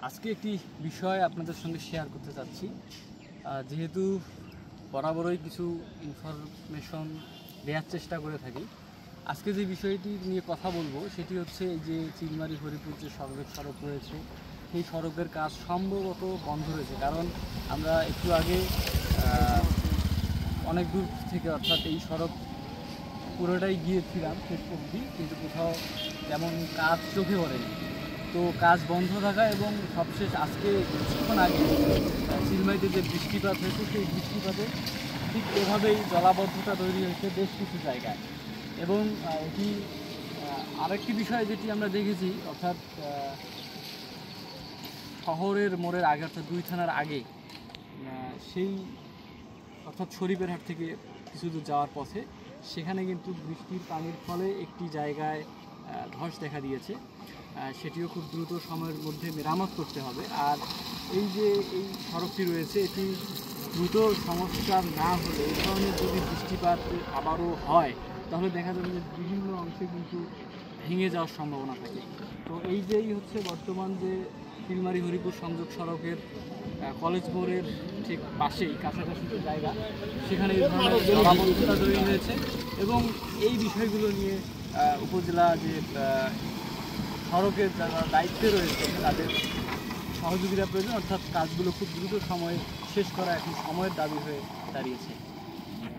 আজকে একটি বিষয় আপনাদের সঙ্গে শেয়ার করতে চাচ্ছি। যেহেতু বরাবরই কিছু ইনফরমেশন দেওয়ার চেষ্টা করে থাকি, আজকে যে বিষয়টি নিয়ে কথা বলবো সেটি হচ্ছে এই যে চিলমারি হরিপুর যে সড়ক রয়েছে, সেই সড়কের কাজ সম্ভবত বন্ধ রয়েছে। কারণ আমরা একটু আগে অনেক দূর থেকে, অর্থাৎ এই সড়ক পুরোটাই গিয়েছিলাম শেষ অবধি, কিন্তু কোথাও তেমন কাজ চোখে পড়েনি। তো কাজ বন্ধ থাকা এবং সবশেষ আজকে কিছুক্ষণ আগে চিলমারিতে যে বৃষ্টিপাত হয়েছে, সেই বৃষ্টিপাতে ঠিক এভাবেই জলাবদ্ধতা তৈরি হয়েছে বেশ কিছু জায়গায়। এবং এটি আরেকটি বিষয় যেটি আমরা দেখেছি, অর্থাৎ শহরের মোড়ের আগে, অর্থাৎ 2 থানার আগে, সেই অর্থাৎ শরীফের হাট থেকে কিছু দূর যাওয়ার পথে সেখানে কিন্তু বৃষ্টির পানির ফলে একটি জায়গায় ধস দেখা দিয়েছে। সেটিও খুব দ্রুত সময়ের মধ্যে মেরামত করতে হবে। আর এই যে এই সড়কটি রয়েছে, এটি দ্রুত সংস্কার না হলে এই ধরনের যদি বৃষ্টিপাত আবারও হয়, তাহলে দেখা যাবে যে বিভিন্ন অংশে কিন্তু ভেঙে যাওয়ার সম্ভাবনা থাকে। তো এই যেই হচ্ছে বর্তমান যে চিলমারি হরিপুর সংযোগ সড়কের কলেজ মোড়ের ঠিক পাশেই কাছাকাছি যে জায়গা, সেখানে এই ধরনের জলাবদ্ধতা তৈরি হয়েছে। এবং এই বিষয়গুলো নিয়ে উপজেলা যে সড়কের যারা দায়িত্বে রয়েছে তাদের সহযোগিতা প্রয়োজন, অর্থাৎ কাজগুলো খুব দ্রুত সময়ে শেষ করা এখন সময়ের দাবি হয়ে দাঁড়িয়েছে।